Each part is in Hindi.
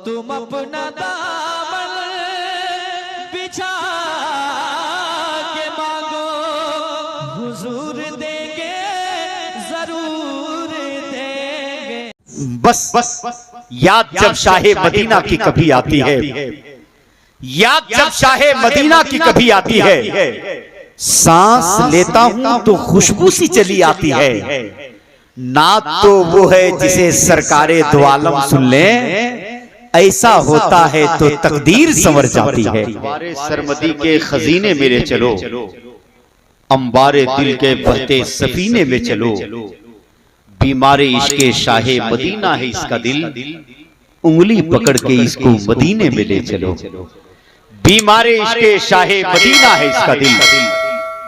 तुम अपना दामन बिछा के मांगो, हुजूर देंगे, जरूर देंगे। बस याद जब शाहे मदीना की कभी आती है, याद जब शाहे मदीना की कभी आती है, सांस लेता हूं तो खुशबू सी चली आती है। नात तो वो है जिसे सरकारे दो आलम सुन ले, ऐसा होता है तो तकदीर संवर जाती है। अंबारे सरमदी के खजीने मेरे चलो, अंबारे दिल के बहते सफीने में चलो। बीमारे इश्के शाहे मदीना है इसका दिल, उंगली पकड़ के इसको मदीने में ले चलो। बीमारे इश्के शाहे मदीना है इसका दिल,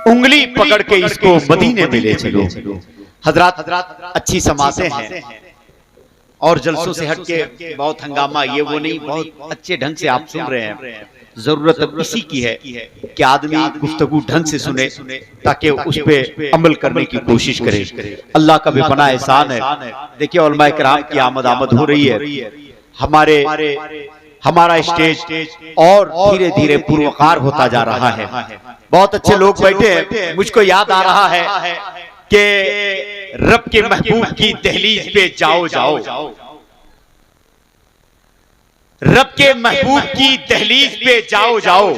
उंगली पकड़ के इसको मदीने में ले चलो। हजरात अच्छी समातें हैं और जलसों से हटके बहुत हंगामा ये वो नहीं, बहुत अच्छे ढंग से आप सुन रहे हैं। जरूरत अब इसी की है कि आदमी गुफ्तगू ढंग से सुने ताकि उस पे अमल करने की कोशिश करे। अल्लाह का बेपनाह एहसान है। देखिए उलमाए किराम की आमद हो रही है। हमारा स्टेज और धीरे धीरे पुरवकार होता जा रहा है। बहुत अच्छे लोग बैठे हैं। मुझको याद आ रहा है कि रब के महबूब की दहलीज पे जाओ जाओ, रब के महबूब की दहलीज पे जाओ जाओ,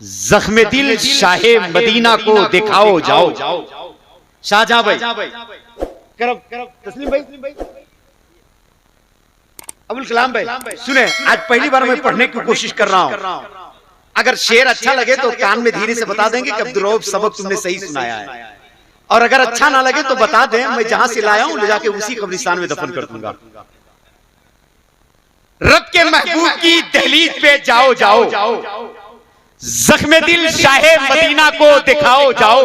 जख्मे दिल शाहे मदीना को दिखाओ जाओ। शाहजहां भाई, तस्लीम भाई, अबुल कलाम भाई, सुने आज पहली बार मैं पढ़ने की कोशिश कर रहा हूं। अगर शेर अच्छा लगे तो कान में धीरे से बता देंगे कि अब्दुल रऊफ सबक तुमने सही सुनाया है, और अगर अच्छा ना लगे तो बता दें, मैं जहां से लाया हूं ले जाके उसी कब्रिस्तान में दफन कर दूंगा। रब के महबूब की दहलीज पे जाओ जाओ, जख्मे दिल शाहे मदीना को दिखाओ जाओ।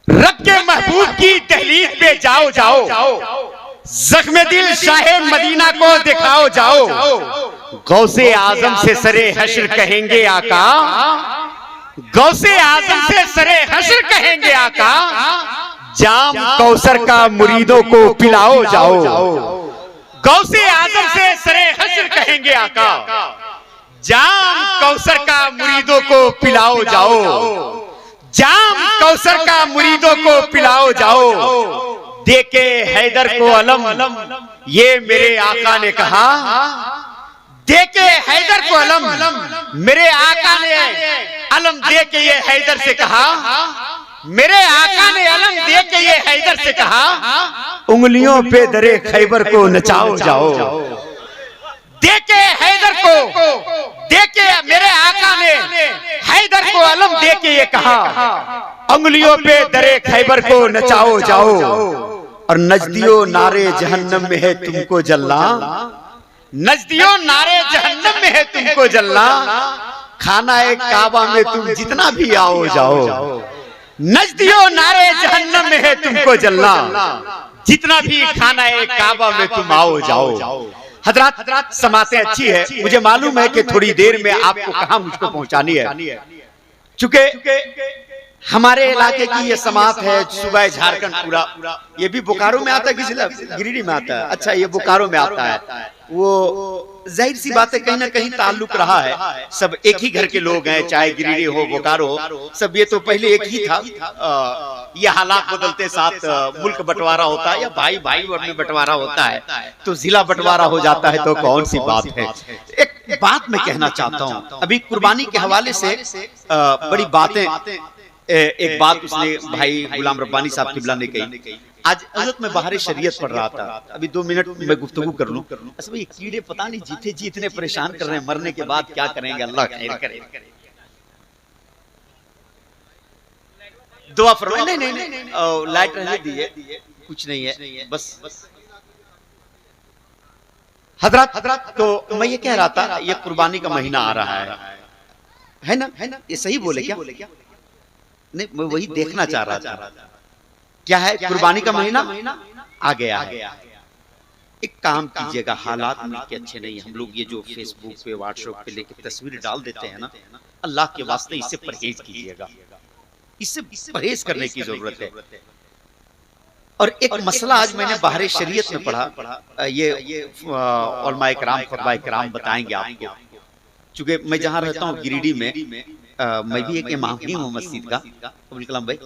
रब के महबूब की दहलीज पे जाओ जाओ, जख्मे दिल शाहे मदीना को दिखाओ जाओ। गौसे आजम से सरे हश्र कहेंगे आका, गौसे आजम से सरे हश्र कहेंगे आका। जाम कौसर का मुरीदों को पिलाओ जाओ। गौसे आजम से सरे हश्र कहेंगे आका, जाम कौसर का मुरीदों को पिलाओ जाओ। जाम कौसर का मुरीदों को पिलाओ जाओ। देके हैदर को अलम ये मेरे आका ने कहा, देके हैदर को अलम मेरे आका ने अलम दे के ये हैदर से कहा, मेरे आका ने अलम दे के ये हैदर से कहा, उंगलियों पे दरे खैबर को नचाओ जाओ। देके हैदर को, देके मेरे आका ने हैदर को अलम दे के ये कहा, उंगलियों पे दरे खैबर को नचाओ जाओ। और नजदियो नारे जहन्नम में है तुमको जलना, नजदियो नारे जहन्नम में है तुमको जलना। खाना एक काबा में तुम जितना भी आओ जाओ, नजदियो नारे जहन्नम में है तुमको जलना। जितना भी खाना एक काबा में तुम आओ जाओ। हजरात समातें अच्छी है। मुझे मालूम है कि थोड़ी देर में आपको कहां मुझको पहुंचानी है। चूंकि हमारे इलाके की ये समात है, सुबह झारखंड पूरा, ये भी बोकारो में आता है कि जिला गिरिडीह में आता है। अच्छा ये बोकारो में आता है। वो जाहिर सी बात है कहीं ना कहीं ताल्लुक रहा है। सब एक ही घर के लोग हैं, चाहे गिरिडीह हो बोकारो हो, सब ये तो पहले एक ही था। ये हालात बदलते साथ मुल्क बंटवारा होता है या भाई भाई में बंटवारा होता है तो जिला बंटवारा हो जाता है, तो कौन सी बात है। एक बात मैं कहना चाहता हूँ, अभी कुर्बानी के हवाले से बड़ी बातें, एक बात उसने भाई गुलाम रब्बानी साहब किबला ने कही। आज हजरत में बाहर शरीयत पढ़ रहा था, अभी 2 मिनट में गुफ्तगू कर लूं। अच्छा भाई कीड़े पता नहीं जीते जी इतने परेशान कर रहे हैं, मरने के बाद क्या करेंगे, अल्लाह खैर करे। दुआ फरमाए। नहीं लाइट रहने दीजिए, कुछ नहीं है बस। हजरत तो मैं ये कह रहा था, ये कुर्बानी का महीना आ रहा है ना, ये सही बोले क्या? नहीं मैं वही देखना चाह रहा था। क्या है कुर्बानी का महीना आ गया है। एक काम कीजिएगा, हालात मिलके अच्छे नहीं, हम लोग ये जो फेसबुक पे व्हाट्सएप पे लेके तस्वीर डाल देते हैं ना, अल्लाह के वास्ते इससे परहेज कीजिएगा। इससे परहेज करने की जरूरत है। और एक मसला आज मैंने बाहर शरीयत में पढ़ा, ये उलमाए किराम खुतबा किराम बताएंगे आपको। चूंकि मैं जहाँ रहता हूँ गिरिडीह में, मैं भी एक इमाम ही हूँ मस्जिद का। अब्दुल कलाम भाई,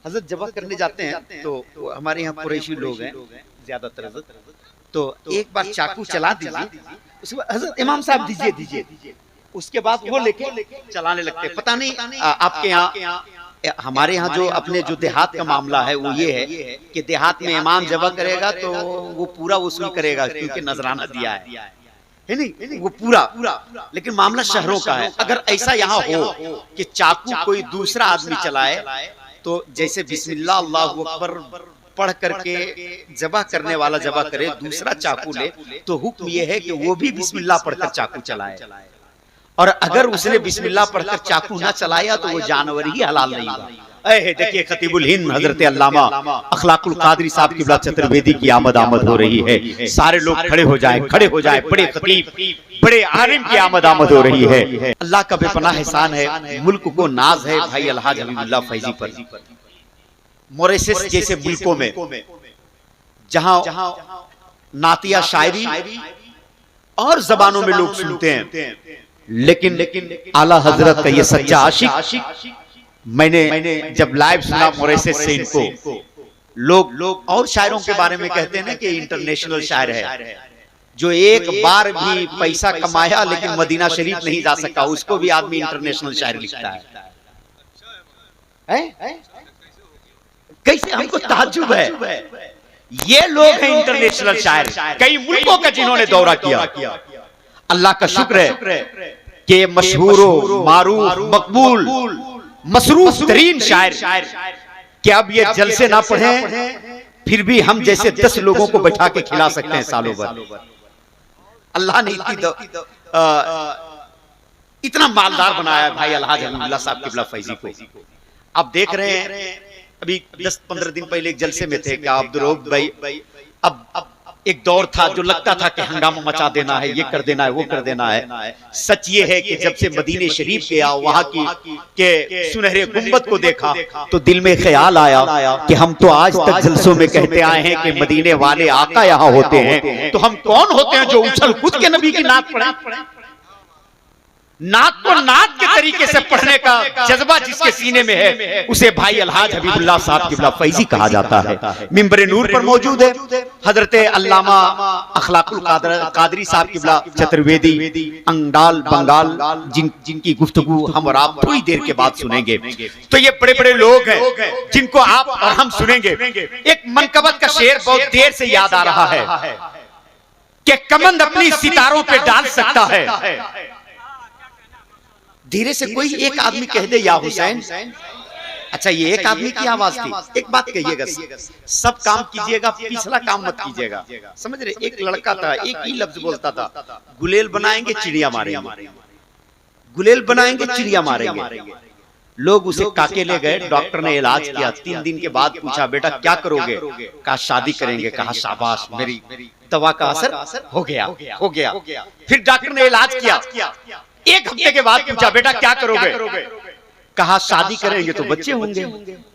हजरत जबा करने जाते हैं तो हमारे यहाँ कुरैशी लोग हैं ज्यादातर हजरत, तो एक बार चाकू चला दीजिए, उसके बाद हजरत इमाम साहब दीजिए, उसके बाद वो लेके चलाने लगते। पता नहीं आपके यहाँ, हमारे यहाँ जो अपने जो देहात का मामला है वो ये है कि देहात में इमाम जबा करेगा तो वो पूरा वसूल करेगा क्योंकि नजराना दिया है नहीं, वो पूरा। लेकिन मामला शहरों का है। अगर ऐसा यहाँ हो कि चाकू कोई दूसरा आदमी चलाए तो जैसे बिस्मिल्लाह अल्लाहु अकबर पढ़ करके जबा करने वाला जबा करे, दूसरा चाकू ले, तो हुक्म ये है कि वो भी बिस्मिल्लाह पढ़कर चाकू चलाए। और अगर उसने बिस्मिल्लाह पढ़कर चाकू ना चलाया तो वो जानवर ही हलाल नहीं हुआ। देखिए खतीबुल हिंद हजरत अल्लामा अखलाकुल कादरी साहब क़िबला चतुर्वेदी की आमद हो रही है। सारे लोग खड़े हो जाएं, बड़े खतीब बड़े आलिम की आमद हो रही है। अल्लाह का बेपनाह एहसान है, मुल्क को नाज है भाई अलहाज हबीबुल्लाह फैजी पर। मॉरिशस जैसे मुल्कों में जहां नातिया शायरी और जबानों में लोग सुनते हैं, लेकिन आला हजरत का ये सच्चा आशिक, मैंने जब लाइव सुना मॉरिशस से इनको, लोग और शायरों के बारे में कहते हैं ना कि इंटरनेशनल शायर है, जो एक बार भी पैसा कमाया लेकिन मदीना शरीफ नहीं जा सका, उसको भी आदमी इंटरनेशनल शायर लिखता है। कैसे हमको ताज्जुब है, ये लोग हैं इंटरनेशनल शायर, कई मुल्कों का जिन्होंने दौरा किया। अल्लाह का शुक्र है कि मशहूर मारूफ मकबूल मसरूफ तरीन शायर कि अब ये जलसे ना पढ़े फिर भी हम जैसे 10 लोगों को बैठा के खिला सकते हैं सालों भर। अल्लाह ने इतना मालदार बनाया भाई अलहाज हबीबुल्लाह साहब क़िबला फैजी को। आप देख रहे हैं, अभी 10-15 दिन पहले एक जलसे में थे क्या अब्दुल रऊफ भाई, अब एक दौर था जो लगता था कि हंगामा मचा देना है, ये कर देना है, वो कर देना है। सच ये है कि जब से मदीने शरीफ गया, वहां की के सुनहरे गुंबद को देखा तो दिल में ख्याल आया कि हम तो आज तक जलसों में कहते आए हैं कि मदीने वाले आका यहाँ होते हैं, तो हम कौन होते हैं जो उछल कूद के नबी की नात पढ़े। नात को नात के तरीके से पढ़ने का जज्बा जिसके सीने में है उसे भाई अलहाज हबीबुल्लाह साहब क़िबला फैजी कहा जाता है। मिंबर नूर पर मौजूद है हजरत अल्लामा अखलाकुल कादरी साहब क़िबला चतुर्वेदी अंगडाल बंगाल, जिनकी गुफ्तगू हम और आप थोड़ी देर के बाद सुनेंगे। तो ये बड़े बड़े लोग हैं जिनको आप और हम सुनेंगे। एक मनकबत का शेर बहुत देर से याद आ रहा है कि कमंद अपनी सितारों पे डाल सकता है, धीरे से कोई एक आदमी कह दे या हुसैन। अच्छा ये एक आदमी की आवाज थी। एक बात कहिएगा, सब काम कीजिएगा, पिछला काम मत कीजिएगा, समझ रहे। एक लड़का था, एक ही लफ्ज बोलता था, गुलेल बनाएंगे चिड़िया मारेंगे, गुलेल बनाएंगे चिड़िया मारेंगे। लोग उसे काके ले गए, डॉक्टर ने इलाज किया। 3 दिन के बाद पूछा बेटा क्या करोगे, कहा शादी करेंगे। कहा शाबाश, मेरी दवा का असर हो गया। फिर डॉक्टर ने इलाज किया। 1 हफ्ते के बाद पूछा बेटा क्या करोगे, कहा शादी करेंगे तो बच्चे होंगे।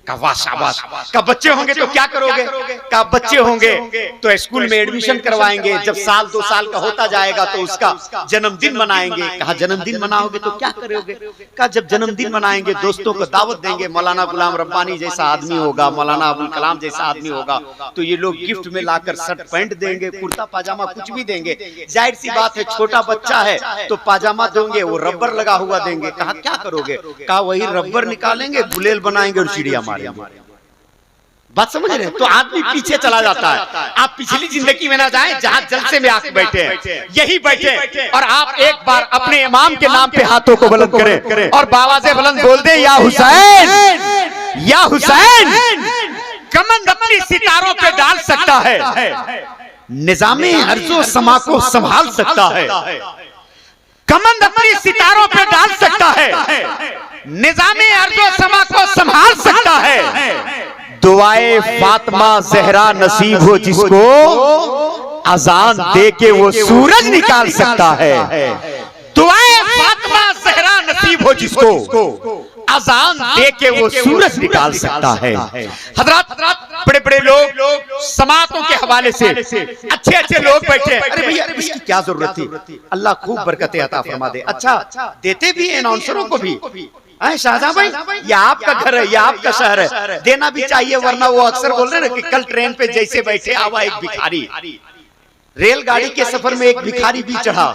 कहा वाह शाबाश। कहा बच्चे होंगे तो क्या करोगे, कहा बच्चे होंगे तो स्कूल में एडमिशन करवाएंगे, जब 1-2 साल का होता जाएगा तो उसका जन्मदिन मनाएंगे। कहा जन्मदिन मनाओगे तो क्या करोगे, कहा जब जन्मदिन मनाएंगे दोस्तों को दावत देंगे, मौलाना गुलाम रब्बानी जैसा आदमी होगा, मौलाना अबुल कलाम जैसा आदमी होगा, तो ये लोग गिफ्ट में लाकर शर्ट पैंट देंगे, कुर्ता पाजामा कुछ भी देंगे। जाहिर सी बात है छोटा बच्चा है तो पाजामा देंगे, वो रबर लगा हुआ देंगे। कहा क्या करोगे, कहा वही रबर निकालेंगे, गुलेल बनाएंगे और चिड़िया मारेंगे। बात समझ रहे हैं। तो आदमी पीछे चला जाता है। आप पिछली जिंदगी में ना जाएं जहां जलसे में आके बैठे हैं, यही बैठे और आप एक बार अपने इमाम के नाम पे हाथों को बुलंद करें और बावाज़े बुलंद बोल दे या हुसैन, या हुसैन। कमंद अपनी सितारों पे डाल सकता है, निजामे अर्जो समा को संभाल सकता है। कमंद अपनी सितारों पे डाल सकता है, निजामे अर्जो समा को संभाल सकता है। दुआए फातिमा ज़हरा नसीब हो जिसको, अजान दे के वो सूरज निकाल सकता है। दुआए फातिमा ज़हरा नसीब हो जिसको, अजान दे के वो सूरज निकाल सकता है। हजरत बड़े बड़े लोग समातों के हवाले से अच्छे अच्छे लोग बैठे, अरे भैया इसकी क्या जरूरत थी, अल्लाह खूब बरकतें अता फरमा दे। अच्छा देते भी अनाउंसरों को भी, शाहजहां भाई ये आपका घर है, ये आपका शहर है, देना भी चाहिए, वरना वो अक्सर बोल रहे ना कि कल ट्रेन पे जैसे बैठे आवा एक भिखारी, रेलगाड़ी के सफर में एक भिखारी भी चढ़ा,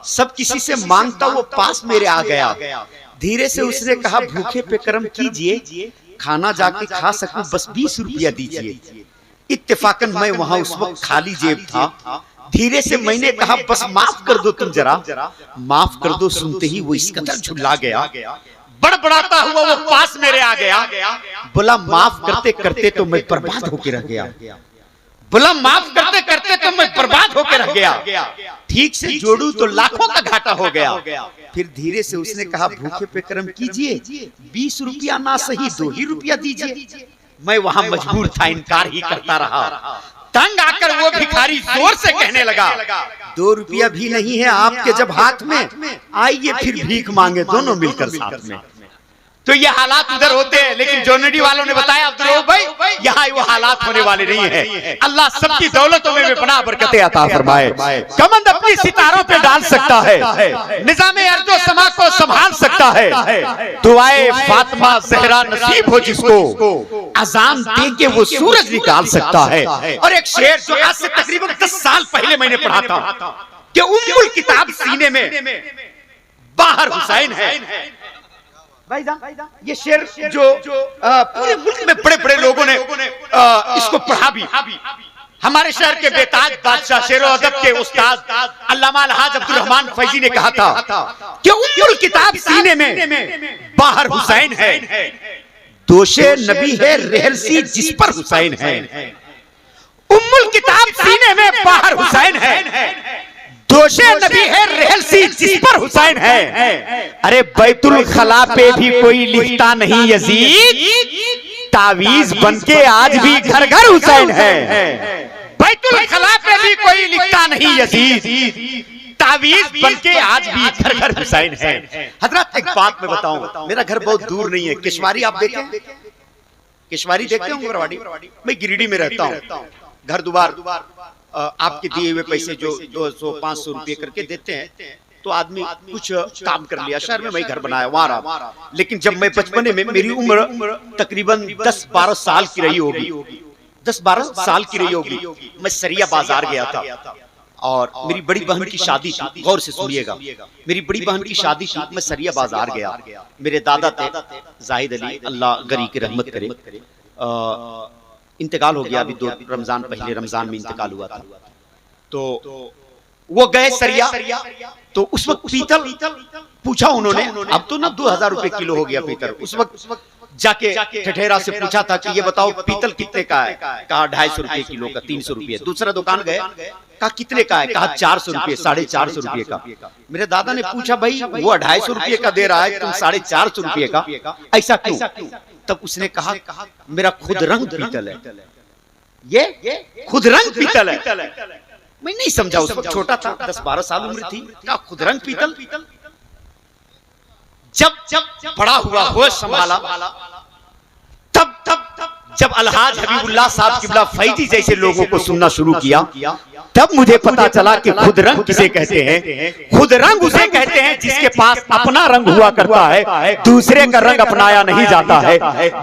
सब किसी से मांगता वो पास मेरे आ गया, धीरे से उसने कहा भूखे पे कर्म कीजिए, खाना जाके खा सकूं बस 20 रुपया दीजिए। इत्तेफाकन मैं वहां उस वक्त खाली जेब था, धीरे से मैंने कहा बस माफ कर दो तुम जरा, माफ कर दो, सुनते ही वो इस कदर झुल्ला गया, बड़बड़ाता हुआ वो पास मेरे आ गया, बोला माफ करते करते तो मैं बर्बाद होके रह गया, बोला माफ करते करते तो मैं बर्बाद होके रह गया, ठीक से जोड़ू तो लाखों का घाटा हो गया। फिर धीरे से उसने कहा भूखे पे कर्म कीजिए, 20 रुपया ना सही 2 ही रुपया दीजिए। मैं वहां मजबूर था, इनकार ही करता रहा। तंग आकर वो भिखारी जोर से कहने लगा 2 रुपया भी नहीं है आपके जब हाथ में, आइए फिर भीख मांगे दोनों मिलकर साथ में। तो ये हालात उधर होते हैं, लेकिन जोनेडी वालों ने बताया अब्दुल भाई यहाँ वो हालात होने वाले नहीं है। अल्लाह सबकी दौलतों में बेपनाह बरकतें अता फरमाए। कमंद अपनी सितारों पे डाल सकता है, निजामे अर्जो समा को संभाल सकता है, दुआए फातिमा ज़हरा नसीब हो जिसको, अजान दे के वो सूरज निकाल सकता है। और एक शेर जो आज से तकरीबन 10 साल पहले मैंने पढ़ा था कि उम्मुल किताब सीने में बाहर हुसैन है। ये शेर जो पूरे मुल्क में बड़े बड़े लोगों ने इसको पढ़ा भी। हमारे शहर के बेताज बादशाह शेरो अदब के उस्ताद अल्लामा अलहाज अब्दुल रहमान फैजी ने कहा था कि उम्मुल किताब सीने में बाहर हुसैन है, दोषे नबी है रहलसी जिस पर हुसैन है। उम्मुल किताब सीने में बाहर हुसैन है, दोषे नबी है रहलसी जिस पर हुसैन है। अरे बैतुल खला पे भी कोई लिखता नहीं यजीद, तावीज बनके आज भी घर घर हुसैन है। बैतुल खला पे भी कोई लिखता नहीं यजीद, तावीज बनके आज भी घर घर हुसैन है। हजरत एक बात मैं बताऊं, मेरा घर बहुत दूर नहीं है, केशवारी आप देखें, केशवारी देखते होंगे बरवाड़ी, मैं गिरिडीह में रहता हूँ। घर दुबार आपके दिए हुए पैसे जो 200-500 रुपये करके देते हैं तो आदमी कुछ काम कर लिया, शहर में मैं घर बनाया वहां रहा। लेकिन जब मैं बचपने में, मेरी उम्र तकरीबन 10-12 साल की रही होगी, 10-12 साल की रही होगी, मैं सरिया बाजार गया था और मेरी बड़ी बहन की शादी थी। गौर से सुनिएगा, मेरी बड़ी बहन की शादी थी, मैं सरिया बाजार गया। मेरे दादा थे जाहिद अली, अल्लाह गरी की रहमत करे, इंतकाल हो गया अभी 2 रमजान पहले, रमजान में इंतकाल हुआ था। तो वो गए सरिया, तो उस वक्त पीतल पूछा उन्होंने, अब तो ना 2000 रुपए किलो हो गया पीतल। उस वक्त जाके ठठेरा से पूछा था कि ये बताओ पीतल कितने का है, कहा 250 रुपए किलो का, 300 रुपये। दूसरा दुकान गए, कहा कितने का है, कहा 400 रुपये, 450 रुपये का। मेरे दादा ने पूछा भाई वो 250 रुपये का दे रहा है, तुम 450 रुपये का, ऐसा क्यों? तब उसने कहा मेरा खुद रंग पीतल है, ये खुद रंग पीतल है। मैं नहीं समझा, उस वक्त छोटा था, 10-12 साल उम्र थी, क्या खुद रंग पीतल। जब बड़ा हुआ, होश संभाला, तब जब अलहाज हबीबुल्लाह साहब किबला फैजी जैसे लोगों को सुनना शुरू किया, तब मुझे पता चला कि खुद रंग किसे कहते हैं। खुद रंग उसे कहते हैं जिसके पास अपना रंग हुआ करता है, दूसरे का रंग अपनाया नहीं जाता है।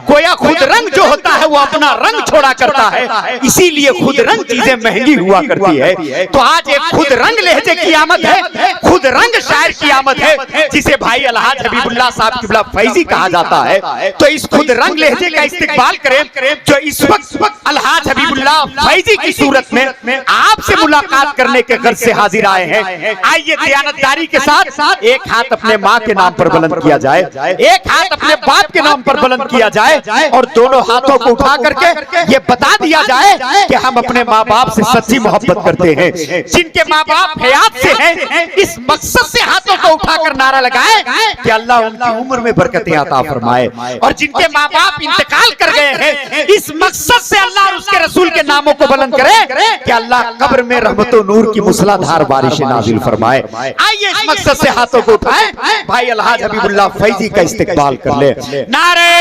गोया खुद रंग जो होता है वो अपना रंग छोड़ा करता है, इसीलिए खुद रंग चीजें महंगी हुआ करती है। तो आज एक खुद रंग लहजे की आमद है, खुद रंग शायर की आमद है, जिसे भाई अलहाज हबीबुल्लाह साहब किबला फैजी कहा जाता है। तो इस खुद रंग लहजे का इस्तेमाल करें जो इस वक्त अलहाज हबीबुल्लाह फैजी की सूरत में आपसे मुलाकात करने के गर्ज से हाजिर आए हैं। आइए दयानतदारी के साथ एक हाथ अपने माँ के नाम पर बुलंद किया जाए, एक हाथ अपने बाप के नाम पर बुलंद किया जाए, और दोनों हाथों को उठा करके ये बता दिया जाए कि हम अपने माँ बाप से सच्ची मोहब्बत करते हैं। जिनके माँ बाप हयात से हैं, इस मकसद से हाथों को उठाकर नारा लगाए कि अल्लाह उनकी उम्र में बरकतें अता फरमाए, और जिनके माँ बाप इंतकाल कर गए हैं, इस मकसद से अल्लाह और उसके रसूल के नामों को बुलंद करे कि अल्लाह कब्र कब्र में रहमतो नूर की मूसलाधार बारिश नाजिल फरमाए। आइए इस मकसद से हाथों को उठाएं, भाई अलहाज हबीबुल्लाह फैजी का इस्तकबाल कर ले। नारे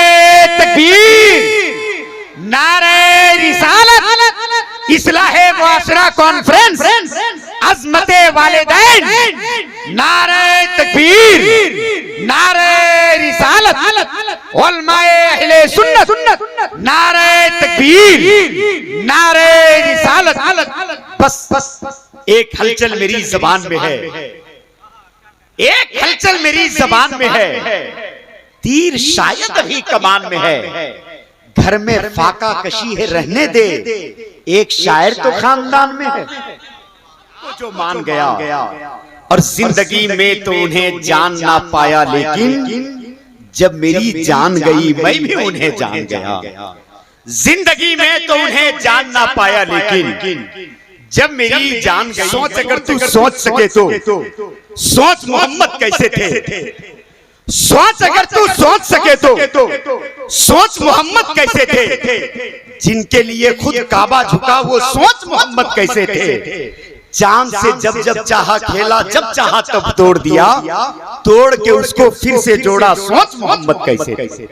तकबीर, नारे रिसालत, इस्लाहे मुआशरा कॉन्फ्रेंस, अज़मते वालिदैन, नारे तकबीर, नारे रिसालत, उलमाए अहले सुन्नत, नारे तकबीर, नारे रिसालत। बस एक हलचल मेरी जबान में है, एक हलचल मेरी जबान में है, तीर शायद अभी कमान में है, घर में फाका कशी है रहने दे, एक शायर तो खानदान में है, जो मान गया और जिंदगी में तो उन्हें जान ना पाया, लेकिन जब मेरी जान गई मैं भी उन्हें जान गया। जिंदगी में तो उन्हें जान ना पाया, लेकिन जब मेरी जान गई। सोच, अगर तू सोच सके तो सोच मोहम्मद कैसे थे, सोच अगर तू सोच सके तो सोच मोहम्मद कैसे थे, जिनके लिए खुद काबा झुका वो सोच मोहम्मद कैसे थे। चांद से जब जब चाहा खेला, जब चाहा तब तोड़ दिया, तोड़ के उसको फिर से जोड़ा, सोच मोहम्मद कैसे थे।